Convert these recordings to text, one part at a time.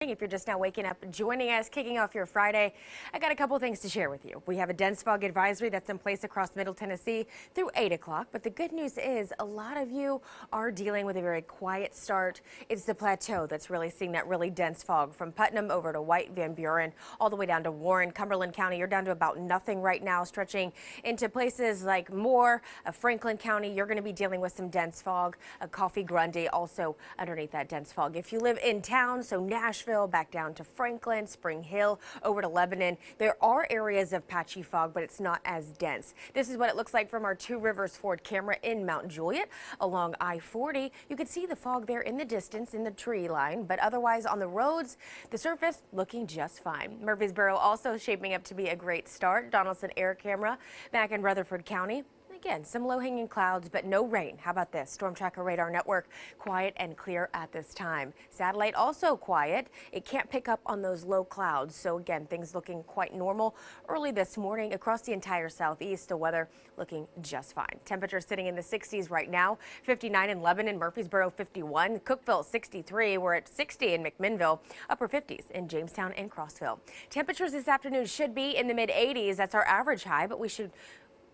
If you're just now waking up, joining us, kicking off your Friday, I got a couple things to share with you. We have a dense fog advisory that's in place across Middle Tennessee through 8 o'clock. But the good news is a lot of you are dealing with a very quiet start. It's the plateau that's really seeing that really dense fog from Putnam over to White, Van Buren, all the way down to Warren, Cumberland County. You're down to about nothing right now, stretching into places like Moore, Franklin County. You're going to be dealing with some dense fog. Coffee Grundy also underneath that dense fog. If you live in town, so Nashville, back down to Franklin, Spring Hill, over to Lebanon, there are areas of patchy fog, but it's not as dense. This is what it looks like from our Two Rivers Ford camera in Mount Juliet along I-40. You can see the fog there in the distance in the tree line, but otherwise on the roads, the surface looking just fine. Murfreesboro also shaping up to be a great start. Donaldson Air Camera back in Rutherford County. Again, some low-hanging clouds, but no rain. How about this? Storm Tracker radar network quiet and clear at this time. Satellite also quiet. It can't pick up on those low clouds. So again, things looking quite normal early this morning across the entire southeast. The weather looking just fine. Temperatures sitting in the 60s right now. 59 in Lebanon, Murfreesboro 51, Cookeville 63. We're at 60 in McMinnville, upper 50s in Jamestown and Crossville. Temperatures this afternoon should be in the mid 80s. That's our average high, but we should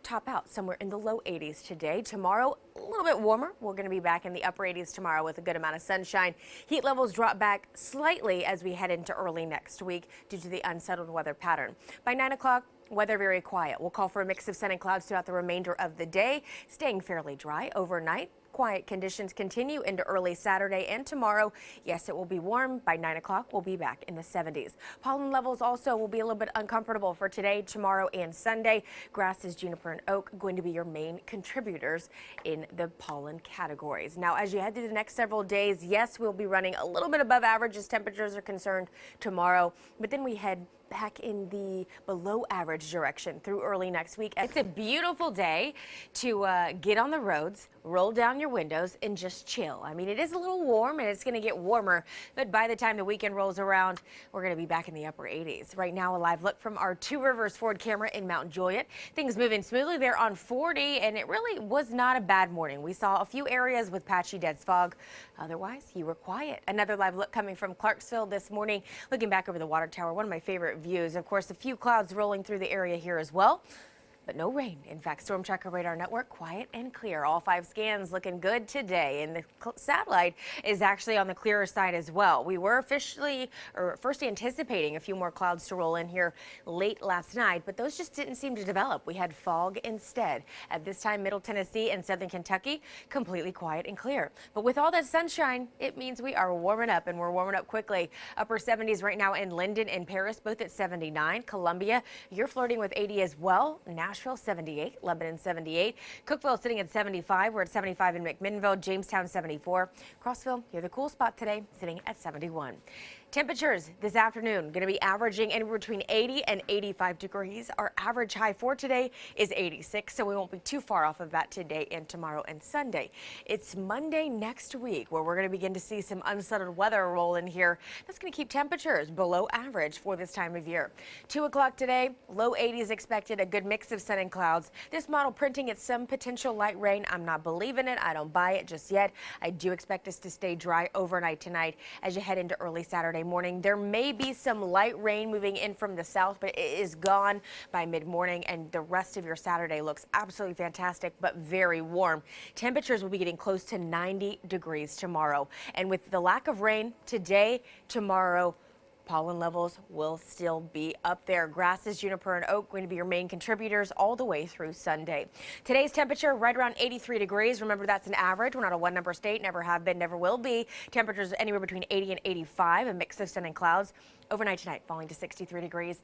top out somewhere in the low 80s today. Tomorrow, a little bit warmer. We're going to be back in the upper 80s tomorrow with a good amount of sunshine. Heat levels drop back slightly as we head into early next week due to the unsettled weather pattern. By 9 o'clock, weather very quiet. We'll call for a mix of sun and clouds throughout the remainder of the day, staying fairly dry overnight. Quiet conditions continue into early Saturday and tomorrow. Yes, it will be warm. By 9 o'clock, we'll be back in the 70s. Pollen levels also will be a little bit uncomfortable for today, tomorrow, and Sunday. Grasses, juniper, and oak going to be your main contributors in the pollen categories. Now, as you head through the next several days, yes, we'll be running a little bit above average as temperatures are concerned tomorrow, but then we head back in the below average direction through early next week. It's a beautiful day to get on the roads, roll down your windows, and just chill. I mean, it is a little warm and it's going to get warmer, but by the time the weekend rolls around, we're going to be back in the upper 80s. Right now, a live look from our Two Rivers Ford camera in Mount Juliet. Things moving smoothly there on 40, and it really was not a bad morning. We saw a few areas with patchy dense fog. Otherwise, you were quiet. Another live look coming from Clarksville this morning, looking back over the water tower, one of my favorite views. Of course, a few clouds rolling through the area here as well, but no rain. In fact, Storm Tracker radar network quiet and clear. All 5 scans looking good today, and the satellite is actually on the clearer side as well. We were first anticipating a few more clouds to roll in here late last night, but those just didn't seem to develop. We had fog instead. At this time, Middle Tennessee and Southern Kentucky completely quiet and clear. But with all that sunshine, it means we are warming up, and we're warming up quickly. Upper 70s right now in Linden and Paris, both at 79. Columbia, you're flirting with 80 as well. Nashville 78, Lebanon 78, Cookeville sitting at 75. We're at 75 in McMinnville, Jamestown 74, Crossville, you're the cool spot today, sitting at 71. Temperatures this afternoon going to be averaging anywhere between 80 and 85 degrees. Our average high for today is 86, so we won't be too far off of that today and tomorrow and Sunday. It's Monday next week where we're going to begin to see some unsettled weather roll in here. That's going to keep temperatures below average for this time of year. 2 o'clock today, low 80s expected, a good mix of sun and clouds. This model printing at some potential light rain. I'm not believing it. I don't buy it just yet. I do expect us to stay dry overnight tonight as you head into early Saturday morning. There may be some light rain moving in from the south, but it is gone by mid-morning, and the rest of your Saturday looks absolutely fantastic, but very warm. Temperatures will be getting close to 90 degrees tomorrow. And with the lack of rain today, tomorrow, pollen levels will still be up there. Grasses, juniper, and oak going to be your main contributors all the way through Sunday. Today's temperature right around 83 degrees. Remember, that's an average. We're not a one-number state, never have been, never will be. Temperatures anywhere between 80 and 85, a mix of sun and clouds. Overnight tonight, falling to 63 degrees.